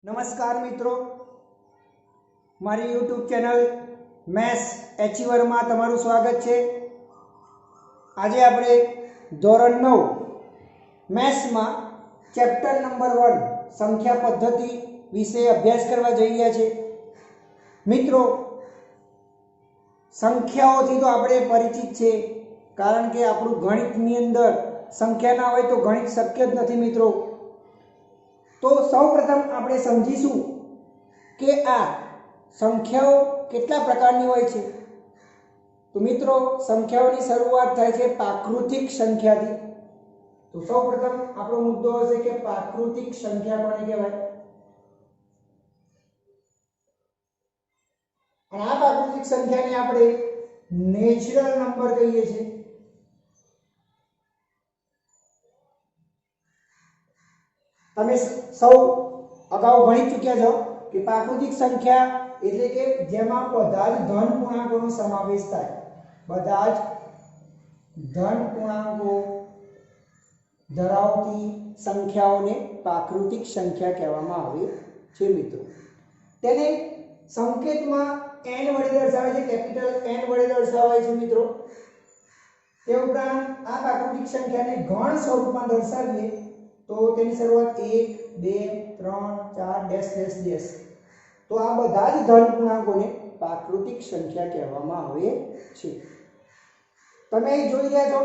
नमस्कार मित्रों, मारी यूट्यूब चैनल मैथ्स एचीवर में तमारुं स्वागत है। आज आपणे धोरण 9 मैथ्स में चैप्टर नंबर 1 संख्या पद्धति विषय अभ्यास करवा जई रह्या छे। मित्रों, संख्याओथी तो आपणे परिचित छे, कारण के आपणुं गणितनी अंदर संख्या ना होय तो गणित शक्य ज नथी। मित्रों, तो सौप्रथम આપણે સમજીશું કે આ સંખ્યાઓ કેટલા પ્રકારની હોય છે। તો મિત્રો, સંખ્યાઓની શરૂઆત થાય છે પ્રાકૃતિક સંખ્યાથી। તો સૌપ્રથમ આપણો મુદ્દો હશે કે પ્રાકૃતિક સંખ્યા કોને કહેવાય। અને આ પ્રાકૃતિક સંખ્યાને આપણે નેચરલ નંબર કહીએ છીએ। તમે સૌ અગાઉ ભણી ચૂક્યા છો કે પ્રાકૃતિક સંખ્યા એટલે કે જેમાં બધા જ ધન પૂર્ણાંકોનો સમાવેશ થાય। બધા જ ધન પૂર્ણાંકો ધરાવતી સંખ્યાઓને પ્રાકૃતિક સંખ્યા કહેવામાં આવે છે। મિત્રો, તેને સંકેતમાં n વડે દર્શાવે છે, કેપિટલ n વડે દર્શાવાય છે। મિત્રો, તે ઉપરાંત આ પ્રાકૃતિક સંખ્યાને ગણ સ્વરૂપમાં દર્શાવીએ तो तेनी शुरुआत 1 2 3 4 डैश डैश डैश। तो आ બધા જ ધન પૂર્ણાંકોને પ્રાકૃતિક સંખ્યા કહેવામાં આવે છે। તમે જોઈ રહ્યા છો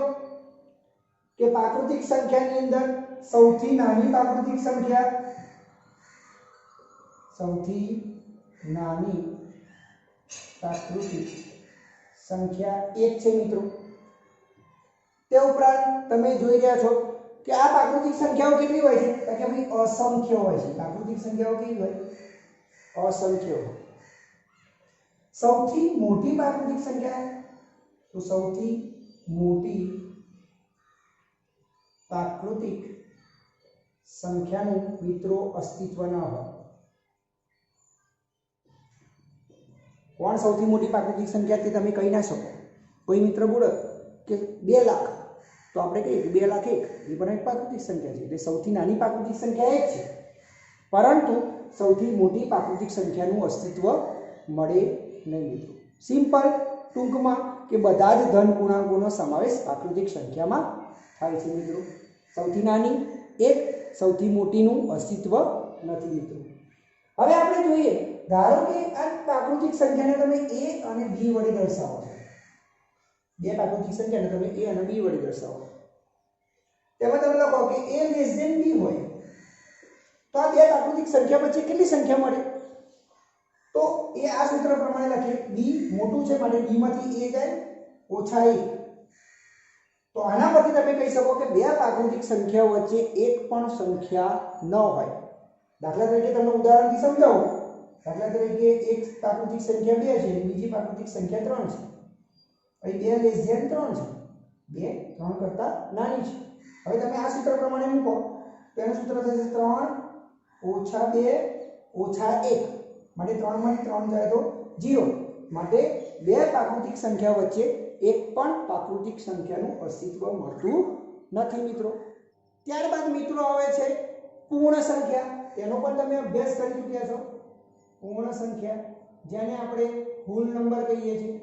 કે પ્રાકૃતિક સંખ્યાની અંદર સૌથી નાની પ્રાકૃતિક સંખ્યા 1 છે। મિત્રો, તે ઉપરાંત તમે જોઈ રહ્યા છો कि आ प्राकृतिक संख्याओं केटली होय छे तो के भाई असंख्य होय छे। प्राकृतिक संख्याओं केवी होय? असंख्य। सौथी मोटी प्राकृतिक संख्या तो सौथी मोटी प्राकृतिक संख्याનું મિત્રો अस्तित्व न હોય। કોણ સૌથી મોટી પ્રાકૃતિક સંખ્યા તે તમે કહી ના શકો। કોઈ મિત્ર બોલે કે 2 લાખ, तो આપણે કહીએ કે 2 લાખ 1 એ પણ એક પ્રાકૃતિક સંખ્યા છે। એટલે સૌથી નાની પ્રાકૃતિક સંખ્યા 1 છે, પરંતુ સૌથી મોટી પ્રાકૃતિક સંખ્યાનું અસ્તિત્વ મળે નહીં। મિત્રો, સિમ્પલ ટૂંકમાં કે બધા જ ધન પૂર્ણાંકોનો સમાવેશ પ્રાકૃતિક સંખ્યામાં થાય છે। મિત્રો, સૌથી નાની 1, સૌથી મોટીનું અસ્તિત્વ નથી। મિત્રો, હવે આપણે જોઈએ, ધારો કે આ પ્રાકૃતિક સંખ્યાને તમે a અને b વડે દર્શાવો છો। બે પ્રાકૃતિક સંખ્યાને તમે a અને b વડે દર્શાવો, તેમાં તમે લખો કે a લેસ ધેન b હોય તો આ બે પ્રાકૃતિક સંખ્યા વચ્ચે કેટલી સંખ્યા મળે? તો એ આ સૂત્ર પ્રમાણે લખીએ, b મોટું છે માટે b માંથી a જાય -1। તો આના પરથી તમે કહી શકો કે બે પ્રાકૃતિક સંખ્યાઓ વચ્ચે એક પણ સંખ્યા ન હોય। દાખલા તરીકે તમને ઉદાહરણથી સમજાવું। દાખલા તરીકે એક પ્રાકૃતિક સંખ્યા 2 છે, બીજી પ્રાકૃતિક સંખ્યા 3 છે। અહીં 2 લેસ ધેન 3 છે, 2 3 કરતા નાની છે। હવે તમે આ સૂત્ર પ્રમાણે મૂકો તો એનું સૂત્ર થશે 3 - 2 - 1 માટે 3 માંથી 3 જાય તો 0 માટે બે પ્રાકૃતિક સંખ્યા વચ્ચે એક પણ પ્રાકૃતિક સંખ્યાનું અસ્તિત્વ મળતું નથી। મિત્રો, ત્યારબાદ મિત્રો આવે છે પૂર્ણ સંખ્યા। તેનો પણ તમે અભ્યાસ કરી ચૂક્યા છો। પૂર્ણ સંખ્યા જેને આપણે હોલ નંબર કહીએ છીએ।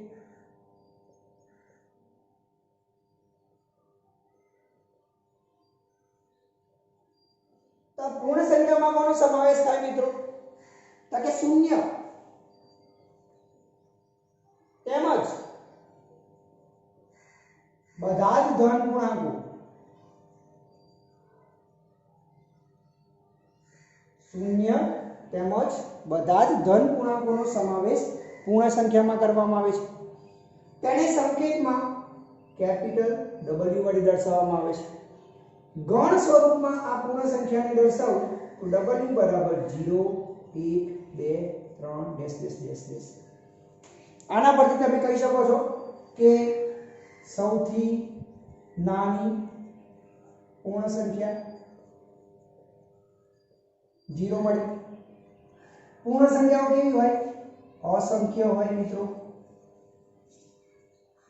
तो पूर्ण संख्या में कोનો समावेश થાય મિત્રો? તો કે 0 તેમજ બધા જ ધન પૂર્ણાંકો 0 તેમજ બધા જ ધન પૂર્ણાંકોનો સમાવેશ પૂર્ણ સંખ્યામાં કરવામાં આવે છે। તેને સંકેતમાં કેપિટલ W વડે દર્શાવવામાં આવે છે। गण स्वरूप में आ पूर्ण संख्या ने दर्शावो तो W बराबर 0 1 2 3 डैश डैश डैश डैश। आना परथी तमे कही शको छो के सौथी नानी पूर्ण संख्या 0 मळे। पूर्ण संख्याओं केवी होय? असंख्य होय। मित्रों,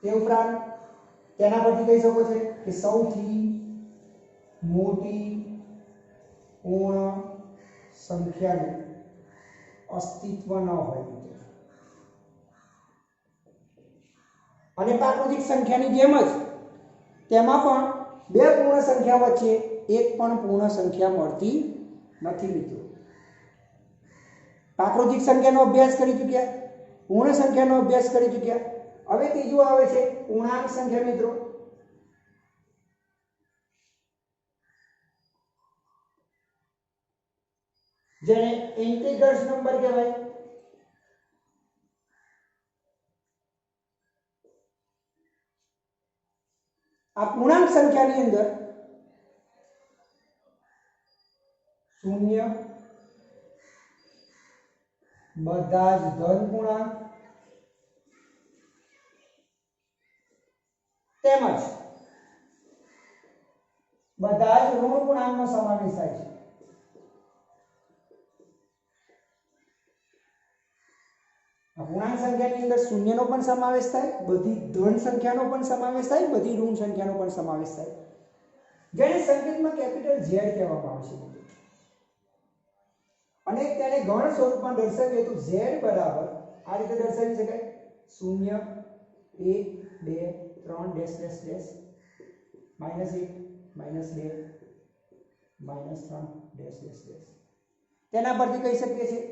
ते उपरांत तेना परथी कही शको छो के सौथी मोटी पूर्ण संख्या અસ્તિત્વ ન હોય મિત્રો. અને પ્રાકૃતિક સંખ્યાની જેમ જ તેમાં પણ બે પૂર્ણ સંખ્યા વચ્ચે એક પણ પૂર્ણ સંખ્યા મળતી નથી મિત્રો. પ્રાકૃતિક સંખ્યાનો અભ્યાસ કરી ચૂક્યા, પૂર્ણ સંખ્યાનો અભ્યાસ કરી ચૂક્યા. હવે ત્રીજું આવે છે પૂર્ણાંક સંખ્યા મિત્રો. જેને ઇન્ટિજર્સ નંબર કહેવાય. આ પૂર્ણાંક સંખ્યાની અંદર શૂન્ય, બધા જ ધન પૂર્ણાંક તેમજ બધા જ ઋણ પૂર્ણાંકનો સમાવેશ થાય છે. આ પૂર્ણાંક સંખ્યાની અંદર શૂન્યનો પણ સમાવેશ થાય, બધી ધન સંખ્યાનો પણ સમાવેશ થાય, બધી ઋણ સંખ્યાનો પણ સમાવેશ થાય, જેને સંકેતમાં કેપિટલ Z કહેવામાં આવે છે. અને તેને ગણ સ્વરૂપમાં દર્શાવીએ તો Z બરાબર આ રીતે દર્શાવી શકાય: 0 1 2 3 dash dash dash -1 -2 -3 dash dash dash. તેના પરથી કહી શકીએ છીએ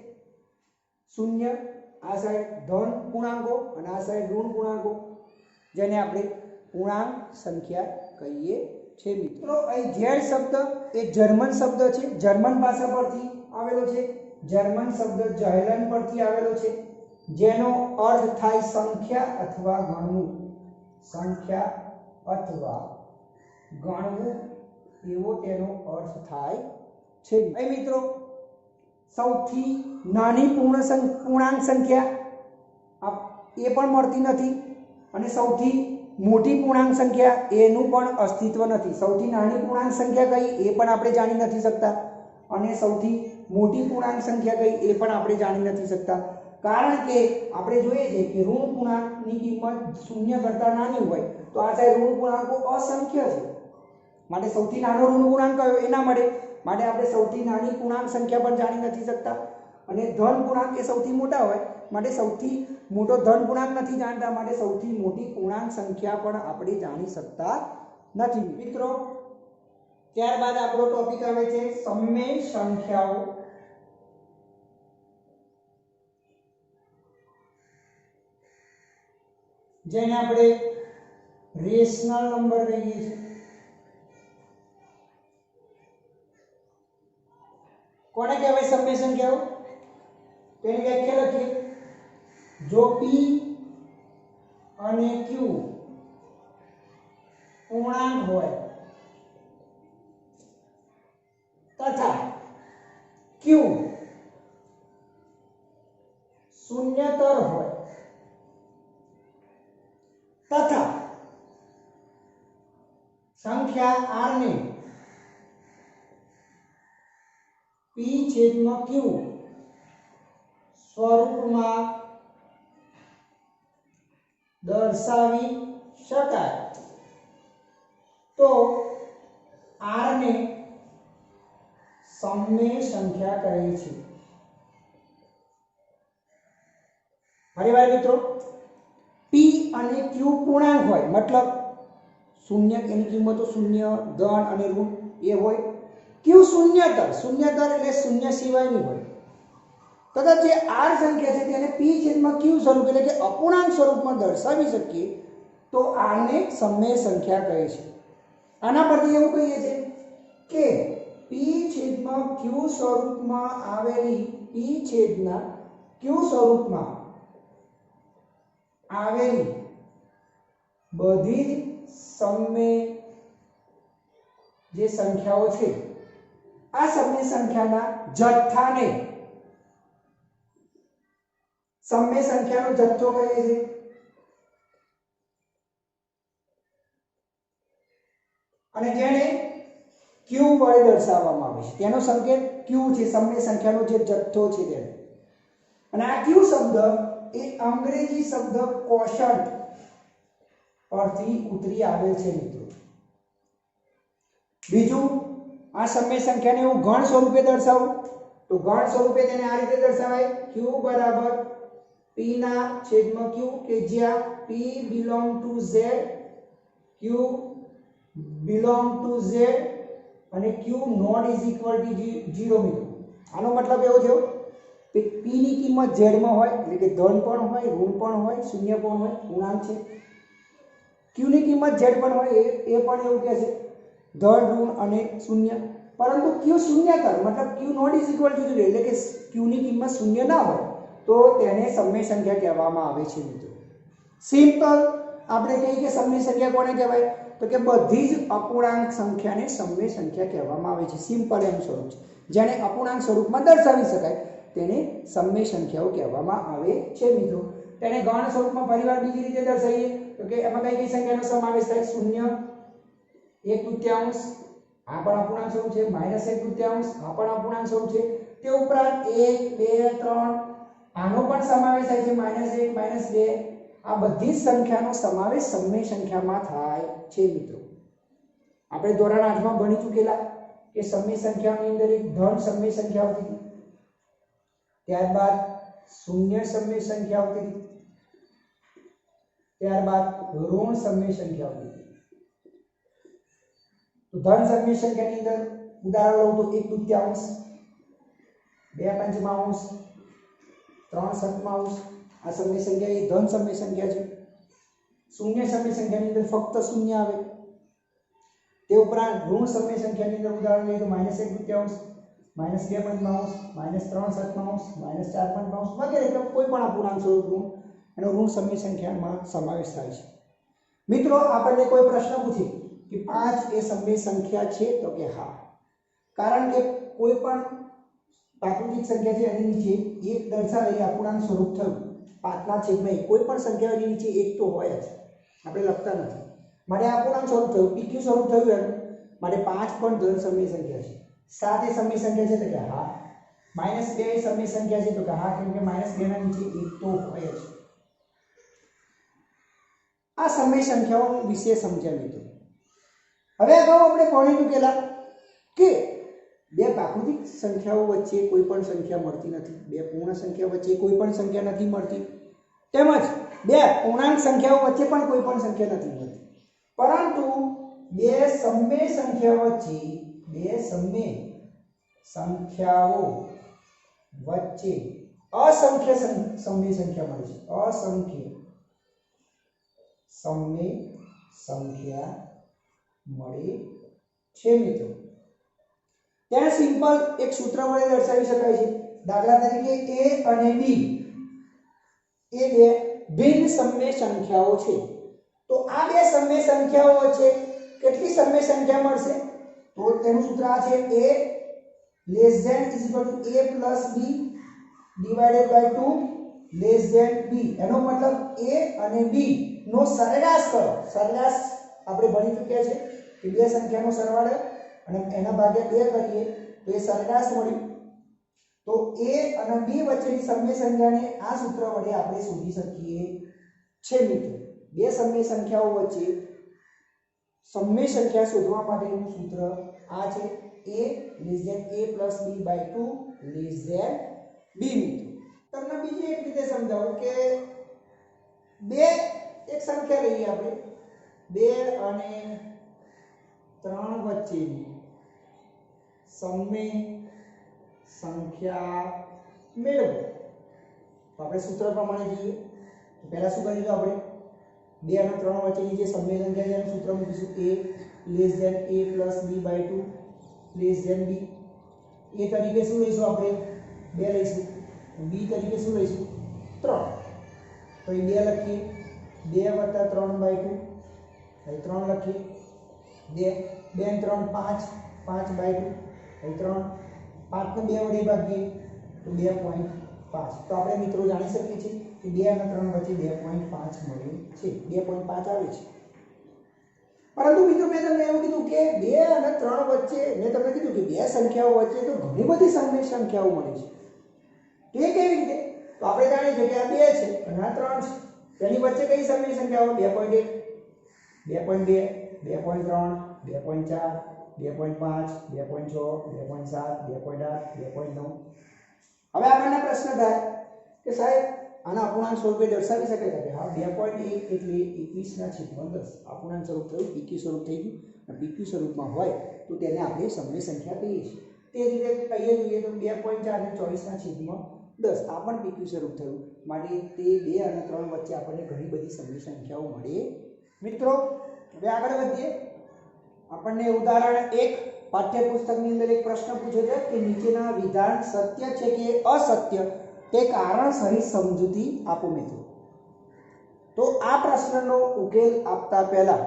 0 આ સાઈડ ધન પૂર્ણાંકો અને આ સાઈડ ઋણ પૂર્ણાંકો, જેને આપણે પૂર્ણાંક સંખ્યા કહીએ છીએ મિત્રો. અહીં Z શબ્દ એ જર્મન શબ્દ છે, જર્મન ભાષા પરથી આવેલો છે. જર્મન શબ્દ ઝાયલન પરથી આવેલો છે, જેનો અર્થ થાય સંખ્યા અથવા ગણવું. સંખ્યા અથવા ગણવું એવો તેનો અર્થ થાય છે. અહીં મિત્રો સૌથી નાની પૂર્ણાંક સંખ્યા એ પણ મળતી નથી અને સૌથી મોટી પૂર્ણાંક સંખ્યા એનું પણ અસ્તિત્વ નથી. સૌથી નાની પૂર્ણાંક સંખ્યા કઈ એ પણ આપણે જાણી નથી શકતા અને સૌથી મોટી પૂર્ણાંક સંખ્યા કઈ એ પણ આપણે જાણી નથી શકતા, કારણ કે આપણે જોઈએ છે કે ઋણ પૂર્ણાંકની કિંમત 0 કરતાં નાની હોય તો આ સાઈડ ઋણ પૂર્ણાંકો અસંખ્ય છે. માટે સૌથી નાનો ઋણ પૂર્ણાંક કયો એ ના મળે, માટે આપણે સૌથી નાની પૂર્ણાંક સંખ્યા પણ જાણી નથી શકતા. અને ધન પૂર્ણાંક એ સૌથી મોટા હોય માટે સૌથી મોટો ધન પૂર્ણાંક નથી જાણતા, માટે સૌથી મોટી પૂર્ણાંક સંખ્યા પણ આપણે જાણી શકતા નથી મિત્રો. ત્યારબાદ આપણો ટોપિક આવે છે સમમેય સંખ્યાઓ. જેને આપણે રેશનલ નંબર કહીએ છીએ. કોને કહેવાય સમમેય સંખ્યાઓ? તેની વ્યાખ્યા લખીએ. જો P અને Q પૂર્ણાંક હોય તથા Q શૂન્યતર હોય તથા સંખ્યા R ને P/Q સ્વરૂપમાં દર્શાવી શકાય તો R ને સમમેય સંખ્યા કહે છે. ફરીવાર મિત્રો, P અને Q પૂર્ણાંક હોય મતલબ શૂન્ય, એની કિંમતો શૂન્ય, ધન અને ઋણ એ હોય. Q શૂન્યતર એટલે શૂન્ય સિવાયની હોય તથા જે R સંખ્યા છે તેને P/Q સ્વરૂપ એટલે કે અપૂર્ણાંક સ્વરૂપમાં દર્શાવી શકીએ તો R ને સમમેય સંખ્યા કહે છે. આના પરથી એવું કહીએ છીએ કે P/Q સ્વરૂપમાં આવેલી P/Q સ્વરૂપમાં આવેલી બધી જ સમમેય જે સંખ્યાઓ છે આ સમમેય સંખ્યાના જથ્થાને સમમેય સંખ્યાનો જથ્થો કહે છે. અને જેને Q વડે દર્શાવવામાં આવે છે. તેનો સંકેત Q છે, સમમેય સંખ્યાનો જે જથ્થો છે તેને. અને આ Q શબ્દ એ અંગ્રેજી શબ્દ કોશન્ટ પરથી ઉતરી આવેલ છે મિત્રો. બીજું, આ સમમેય સંખ્યાને હું ગણ સ્વરૂપે દર્શાવું તો ગણ સ્વરૂપે તેને આ રીતે દર્શાવાય q બરાબર p ના છેદમાં q કે જ્યાં p belong to z, q belong to z અને q not is equal to 0 મિત્રો. આનો મતલબ એવો થયો કે p ની કિંમત z માં હોય એટલે કે ધન પણ હોય ઋણ પણ હોય શૂન્ય પણ હોય પૂર્ણાંક છે. q ની કિંમત z પણ હોય એ પણ એવું કહે છે ધન ઋણ અને શૂન્ય, પરંતુ q શૂન્યતર મતલબ q not is equal to 0 એટલે કે q ની કિંમત શૂન્ય ના હોય તો તેને સમય સંખ્યા કહેવામાં આવે છે મિત્રો. સિમ્પલ આપણે કહીએ કે સમય સંખ્યા કોને કહેવાય તો કે બધી જ અપૂર્ણાંક સંખ્યાને સમય સંખ્યા કહેવામાં આવે છે. સિમ્પલ એમ સ્વરૂપ છે, જેને અપૂર્ણાંક સ્વરૂપમાં દર્શાવી શકાય તેને સમય સંખ્યાઓ કહેવામાં આવે છે મિત્રો. તેને ગણ સ્વરૂપમાં ફરીવાર બીજી રીતે દર્શાવીએ તો કે એમાં કઈ સંખ્યાનો સમાવેશ થાય? શૂન્ય, 1/3, આ પણ અપૂર્ણાંક સ્વરૂપ છે, -1/3 આ પણ અપૂર્ણાંક સ્વરૂપ છે. તે ઉપરાંત 1 2 3 આનો પણ સમાવેશ થાય છે, -1 -2 આ બધી સંખ્યાનો સમાવેશ સમય સંખ્યામાં થાય છે મિત્રો. આપણે ધોરણ 8 માં ભણી ચૂકેલા કે સમય સંખ્યાની અંદર એક ધન સમય સંખ્યા આવતી હતી, ત્યારબાદ શૂન્ય સમય સંખ્યા આવતી હતી, ત્યારબાદ ઋણ સમય સંખ્યા આવતી હતી. તો ધન સમય સંખ્યાની અંદર ઉદાહરણ લઉં તો 1/3, 2/5, 3/7 આ સમય સંખ્યા એ ધન સમય સંખ્યા છે. શૂન્ય સમય સંખ્યાની અંદર ફક્ત શૂન્ય આવે. તે ઉપરાંત ઋણ સમય સંખ્યાની અંદર ઉદાહરણ લઈએ તો -1/3, -2/5, -3/7, -4/5 વગેરે એટલે કોઈ પણ અપૂર્ણાંક સ્વરૂપનું એનો ઋણ સમય સંખ્યામાં સમાવેશ થાય છે. મિત્રો આપણને કોઈ પ્રશ્ન પૂછે કે 5 એ સમય સંખ્યા છે તો કે હા, કારણ કે કોઈ પણ પ્રાકૃતિક સંખ્યા છે એની નીચે 1 દર્શાવે એ અપૂર્ણાંક સ્વરૂપ થયું. 5/1 કોઈ પણ સંખ્યાની નીચે 1 તો હોય જ, આપણે લખતા નથી. મારે અપૂર્ણાંક સ્વરૂપ થયું, PQ સ્વરૂપ થયું એમ મારે 5 પણ ધન સમય સંખ્યા છે. 7 એ સમય સંખ્યા છે તો કે હા. -2 એ સમય સંખ્યા છે તો કે હા, કેમ કે -2 ના નીચે 1 તો હોય જ. આ સમય સંખ્યાઓ વિશે સમજ્યા મિત્રો. હવે અગાઉ આપણે ભણી ચૂકેલા કે બે પ્રાકૃતિક સંખ્યાઓ વચ્ચે કોઈ પણ સંખ્યા મળતી નથી, બે પૂર્ણ સંખ્યા વચ્ચે કોઈ પણ સંખ્યા નથી મળતી, તેમજ બે પૂર્ણાંક સંખ્યાઓ વચ્ચે પણ કોઈ પણ સંખ્યા નથી મળતી. પરંતુ બે સમય સંખ્યાઓ વચ્ચે અસંખ્ય સમય સંખ્યા મળે છે. અસંખ્ય સમય સંખ્યા મળે છે મિત્રો. તેને સિમ્પલ એક સૂત્ર વડે દર્શાવી શકાય છે. દાખલા તરીકે a અને b એ બે ભિન્ન સમય સંખ્યાઓ છે. તો આ બે સમય સંખ્યાઓ વચ્ચે કેટલી સમય સંખ્યા મળશે? તો તેનું સૂત્ર આ છે a less than is equal to a plus b divided by 2 less than b. એનો મતલબ a અને b નો સરેરાશ કરો. સરેરાશ આપણે ભણી ચૂક્યા છે કે બે સંખ્યાનો સરવાળો અને એના ભાગ્યા 2 કરીએ તો એ સરેરાશ મળ્યું. તો a અને b વચ્ચેની સમય સંખ્યાને આ સૂત્ર વડે આપણે શોધી શકીએ છે મિત્રો. બે સમય સંખ્યાઓ વચ્ચે સમય સંખ્યા શોધવા માટેનું સૂત્ર આ છે a less than a plus b by 2 less than b મિત્રો. તમને બીજી એક રીતે સમજાવું કે બે એક સંખ્યા લઈએ આપણે 2 અને 3 વચ્ચેની સમય સંખ્યા મેળવો. તો આપણે સૂત્ર પ્રમાણે જઈએ તો પહેલા શું કરીશું? આપણે 2 અને 3 વચ્ચેની જે સમય સંખ્યા છે એનું સૂત્ર મૂકીશું a less than a plus b by 2 less than b. a તરીકે શું લઈશું? આપણે 2 લઈશું. b તરીકે શું લઈશું? 3. તો એ 2 લખીએ, 2 + 3/2 અહીં 3 લખીએ, 2 અને 3 5, 5/2 અહીં 3, 5 ને 2 વડે ભાગીએ તો 2.5. તો આપણે મિત્રો જાણી શકીએ છીએ કે 2 અને 3 વચ્ચે 2.5 મળે છે, 2.5 આવે છે. પરંતુ મિત્રો મેં તમને એવું કીધું કે 2 અને 3 વચ્ચે મેં તમને કીધું કે બે સંખ્યાઓ વચ્ચે તો ઘણી બધી સમય સંખ્યાઓ મળે છે. તે કેવી રીતે? તો આપણે જાણીએ છીએ કે આ 2 છે અને આ 3 છે. તેની વચ્ચે કઈ સમય સંખ્યાઓ? 2.1, 2.2, 2.3, 2.4, 2.5 2.6 2.7 2.8 2.9 હવે આપણને પ્રશ્ન થાય કે સાહેબ આના અપૂર્ણાંક સ્વરૂપે દર્શાવી શકાય કે હા 2.1 એટલે 21/10 અપૂર્ણાંક સ્વરૂપ થયું પીક્યુ સ્વરૂપ થઈ ગયું અને પીક્યુ સ્વરૂપમાં હોય તો તેને આપણે સમય સંખ્યા કહીએ છીએ તે રીતે કહીએ જોઈએ તો 2.4 ને 24/10 આ પણ પીક્યુ સ્વરૂપ થયું માટે તે 2 અને 3 વચ્ચે આપણને ઘણી બધી સમય સંખ્યાઓ મળે મિત્રો હવે આગળ વધીએ આપણને ઉદાહરણ 1 પાઠ્યપુસ્તકની અંદર એક પ્રશ્ન પૂછ્યો છે કે નીચેના વિધાન સત્ય છે કે અસત્ય તે કારણ સહિત સમજૂતી આપો મિત્રો તો આ પ્રશ્નનો ઉકેલ આપતા પહેલા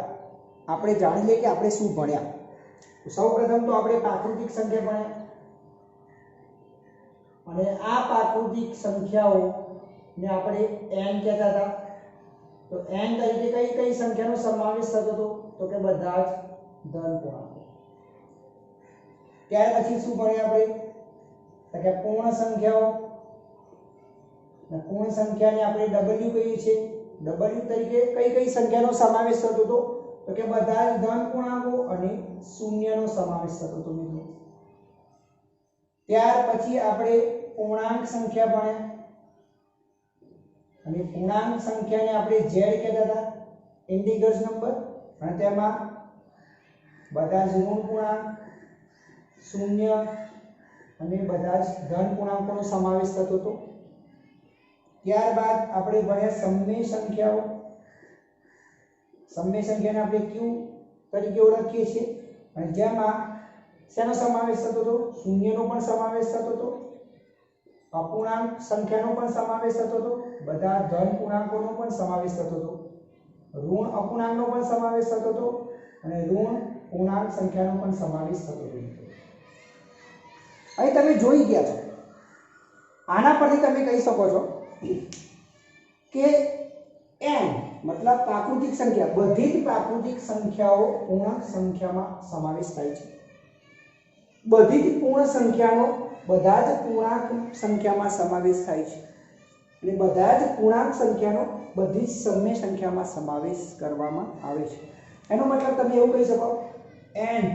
આપણે જાણી લઈએ કે આપણે શું ભણ્યા સૌપ્રથમ તો આપણે પ્રાકૃતિક સંખ્યા ભણ્યા અને આ પ્રાકૃતિક સંખ્યાઓને આપણે n કહેતા હતા તો n તરીકે કઈ કઈ સંખ્યાનો સમાવેશ થતો હતો તો કે બધા જ ધન પૂર્ણાંકો ત્યાર પછી શું ભણ્યા આપણે તો કે પૂર્ણ સંખ્યાઓ અને પૂર્ણ સંખ્યાને આપણે w કહીએ છીએ w તરીકે કઈ કઈ સંખ્યાનો સમાવેશ થતો હતો તો કે બધા જ ધન પૂર્ણાંકો અને શૂન્યનો સમાવેશ થતો હતો મિત્રો ત્યાર પછી આપણે પૂર્ણાંક સંખ્યા ભણ્યા અને પૂર્ણાંક સંખ્યાને આપણે z કહેતા હતા ઇન્ટીજર્સ નંબર અને તેમાં બધા જ ઋણ પૂર્ણાંક શૂન્ય અને બધા જ ધન પૂર્ણાંકોનો સમાવેશ થતો હતો ત્યારબાદ આપણે ભણ્યા સમય સંખ્યાઓ સમય સંખ્યાને આપણે q તરીકે ઓળખીએ છીએ અને જેમાં શેનો સમાવેશ થતો હતો શૂન્યનો પણ સમાવેશ થતો હતો અપૂર્ણાંક સંખ્યાનો પણ સમાવેશ થતો હતો બધા ધન પૂર્ણાંકોનો પણ સમાવેશ થતો હતો ઋણ અપૂર્ણાંકનો પણ સમાવેશ થતો હતો અને ઋણ પૂર્ણાંક સંખ્યાનો પણ સમાવેશ થતો હતો અહીં તમે જોઈ ગયા છો આના પરથી તમે કહી શકો છો કે n મતલબ પ્રાકૃતિક સંખ્યા બધી જ પ્રાકૃતિક સંખ્યાઓ પૂર્ણાંક સંખ્યામાં સમાવેશ થાય છે બધી જ પૂર્ણ સંખ્યાનો બધા જ પૂર્ણાંક સંખ્યામાં સમાવેશ થાય છે અને બધા જ પૂર્ણાંક સંખ્યાનો બધી જ સમય સંખ્યામાં સમાવેશ કરવામાં આવે છે એનો મતલબ તમે એવું કહી શકો n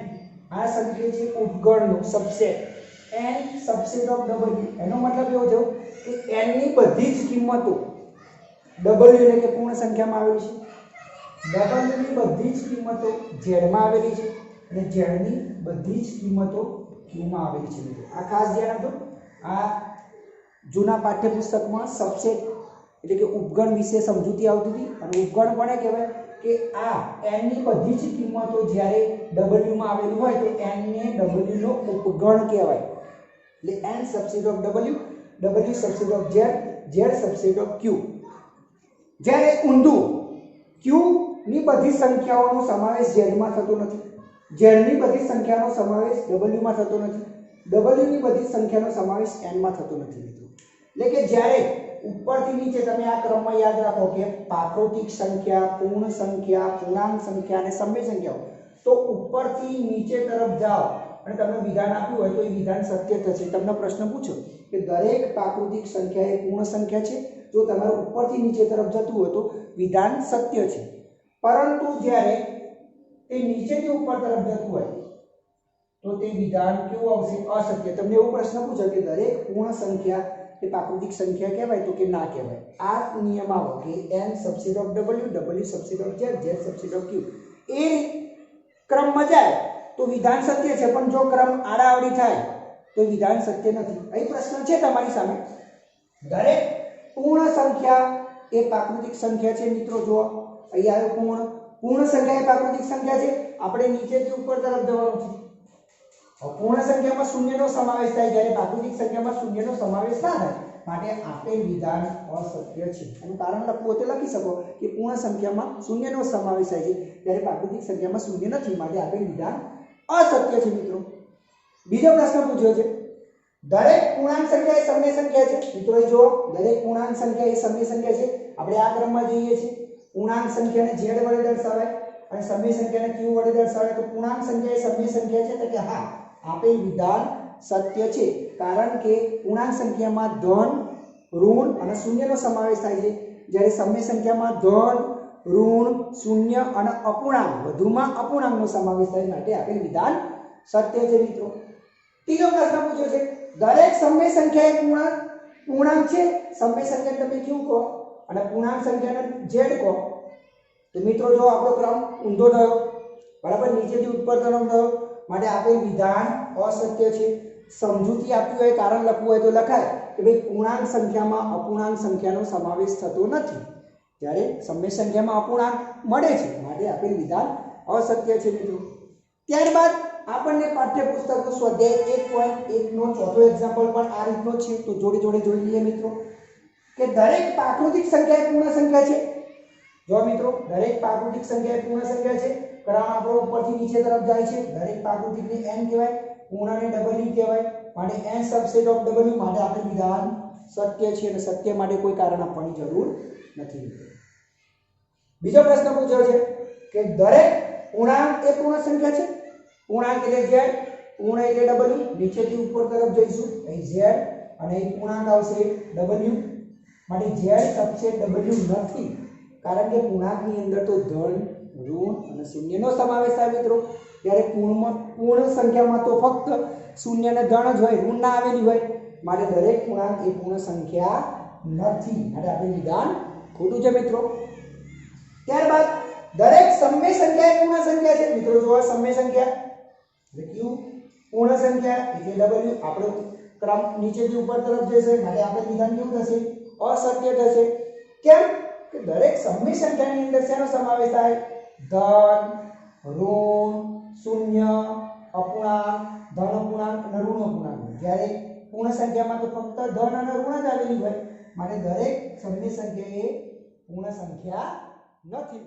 આ સંખ્યા છે ઉપગણનો subset n subset of w એનો મતલબ એવો થયો કે n ની બધી જ કિંમતો w એટલે કે પૂર્ણ સંખ્યામાં આવેલી છે w ની બધી જ કિંમતો z માં આવેલી છે અને z ની બધી જ કિંમતો q માં આવેલી છે મિત્રો આ ખાસ ધ્યાન આપજો આ જૂના પાઠ્યપુસ્તકમાં સબસેટ એટલે કે ઉપગણ વિશે સમજૂતી આવતી હતી અને ઉપગણ કોને કહેવાય કે આ n ની બધી જ કિંમતો જ્યારે w માં આવેલી હોય તો n ને w નો ઉપગણ કહેવાય એટલે n subset of w w subset of z z subset of q જ્યારે ઊંધું q ની બધી સંખ્યાઓનો સમાવેશ z માં થતો નથી z ની બધી સંખ્યાનો સમાવેશ w માં થતો નથી w ની બધી સંખ્યાનો સમાવેશ n માં થતો નથી મિત્રો એટલે કે જ્યારે ઉપરથી નીચે તમે આ ક્રમમાં યાદ રાખો કે પ્રાકૃતિક સંખ્યા પૂર્ણ સંખ્યા પૂર્ણાંક સંખ્યા અને સમય સંખ્યાઓ તો ઉપરથી નીચે તરફ જાઓ અને તમને વિધાન આપ્યું હોય તો એ વિધાન સત્ય થશે તમને પ્રશ્ન પૂછો કે દરેક પ્રાકૃતિક સંખ્યા એ પૂર્ણ સંખ્યા છે જો તમારે ઉપરથી નીચે તરફ જતું હોય તો વિધાન સત્ય છે પરંતુ જ્યારે તે નીચેથી ઉપર તરફ જતું હોય તો તે વિધાન કેવું આવશે અસત્ય તમને એવો પ્રશ્ન પૂછો કે દરેક પૂર્ણ સંખ્યા એ પ્રાકૃતિક સંખ્યા કહેવાય તો કે ના કહેવાય આ નિયમ આવો કે n subset of w w subset of z z subset of q એ ક્રમમાં જાય તો વિધાન સત્ય છે પણ જો ક્રમ આડાઅવળી થાય તો વિધાન સત્ય નથી અહીં પ્રશ્ન છે તમારી સામે દરેક પૂર્ણ સંખ્યા એ પ્રાકૃતિક સંખ્યા છે મિત્રો જો અહીં આવ્યો પૂર્ણ સંખ્યા એ પ્રાકૃતિક સંખ્યા છે આપણે નીચેથી ઉપર તરફ જવાનું છે પૂર્ણ સંખ્યામાં શૂન્યનો સમાવેશ થાય જ્યારે પ્રાકૃતિક સંખ્યામાં શૂન્યનો સમાવેશ ના થાય માટે આપેલ વિધાન અસત્ય છે એનું કારણ લખવું તો લખી શકો કે પૂર્ણ સંખ્યામાં શૂન્યનો સમાવેશ થાય છે જ્યારે પ્રાકૃતિક સંખ્યામાં શૂન્ય નથી માટે આપેલ વિધાન અસત્ય છે મિત્રો બીજો પ્રશ્ન પૂછ્યો છે દરેક પૂર્ણાંક સંખ્યા એ સમય સંખ્યા છે મિત્રો એ જો દરેક પૂર્ણાંક સંખ્યા એ સમય સંખ્યા છે આપણે આ ક્રમમાં જોઈએ છીએ પૂર્ણાંક સંખ્યાને z વડે દર્શાવાય અને સમય સંખ્યાને q વડે દર્શાવાય તો પૂર્ણાંક સંખ્યા એ સમય સંખ્યા છે તો કે હા આપેલ વિધાન સત્ય છે કારણ કે પૂર્ણાંક સંખ્યામાં ધન ઋણ અને શૂન્યનો સમાવેશ થાય છે જ્યારે સમય સંખ્યામાં ધન ઋણ શૂન્ય અને અપૂર્ણાંક વધુમાં અપૂર્ણાંકનો સમાવેશ થાય માટે આપેલ વિધાન સત્ય છે મિત્રો. ત્રીજો પ્રશ્ન પૂછ્યો છે દરેક સમય સંખ્યા એ પૂર્ણાંક છે. સમય સંખ્યા તમે q કહો અને પૂર્ણાંક સંખ્યાને z કહો. તો મિત્રો જો આપણો ક્રમ ઊંધો થયો, બરાબર, નીચેથી ઉપર તરફ થયો, માટે આપેલ વિધાન અસત્ય છે. સમજૂતી આપ્યું હોય, કારણ લખવું હોય તો લખાય કે ભાઈ પૂર્ણાંક સંખ્યામાં અપૂર્ણાંક સંખ્યાનો સમાવેશ થતો નથી, જ્યારે સમય સંખ્યામાં અપૂર્ણાંક મળે છે, માટે આપેલ વિધાન અસત્ય છે મિત્રો. ત્યારબાદ આપણને પાઠ્યપુસ્તકનું સ્વાધ્યાય 1.1 નો ચોથો એક્ઝામ્પલ પણ આ રીતનો છે. તો જોડે જોડે જોઈ લઈએ મિત્રો કે દરેક પ્રાકૃતિક સંખ્યા એ પૂર્ણ સંખ્યા છે. જો મિત્રો દરેક પ્રાકૃતિક સંખ્યા એ પૂર્ણ સંખ્યા છે. ક્રમ આપણો ઉપરથી નીચે તરફ જાય છે. દરેક પ્રાકૃતિકને n કહેવાય, પૂર્ણને w કહેવાય, માટે n સબસેટ ઓફ w, માટે આપેલ વિધાન સત્ય છે અને સત્ય માટે કોઈ કારણ આપવાની જરૂર નથી. બીજો પ્રશ્ન પૂછ્યો છે કે દરેક પૂર્ણાંક એ પૂર્ણ સંખ્યા છે. પૂર્ણાંક એટલે z, પૂર્ણ એટલે w, નીચેથી ઉપર તરફ જઈશું, અહીં z અને અહીં પૂર્ણાંક આવશે w, માટે z સબસેટ w નથી, કારણ કે પૂર્ણાંકની અંદર તો ધન, ઋણ અને શૂન્યનો સમાવેશ થાય મિત્રો. ત્યારે પૂર્ણ સંખ્યામાં તો ફક્ત શૂન્ય અને ધન જ હોય, ઋણ ના આવેલી હોય, માટે દરેક પૂર્ણાંક એ પૂર્ણ સંખ્યા નથી, માટે આપણે વિધાન ખોટું છે મિત્રો. ત્યારબાદ દરેક સમય સંખ્યા એ પૂર્ણ સંખ્યા છે. મિત્રો જો આ સમય સંખ્યા એટલે q, પૂર્ણ સંખ્યા એટલે w, આપણો ક્રમ નીચેથી ઉપર તરફ જશે, માટે આપણે વિધાન કેવું થશે? અસત્ય થશે. કેમ કે દરેક સમય સંખ્યાની અંદર શેનો સમાવેશ થાય? ધન, ઋણ, શૂન્ય, અપૂર્ણાંક, ધન અપૂર્ણાંક અને ઋણ અપૂર્ણાંક. જ્યારે પૂર્ણ સંખ્યામાં તો ફક્ત ધન અને ઋણ જ આવેલી હોય, માટે દરેક સમય સંખ્યા એ પૂર્ણ સંખ્યા નથી.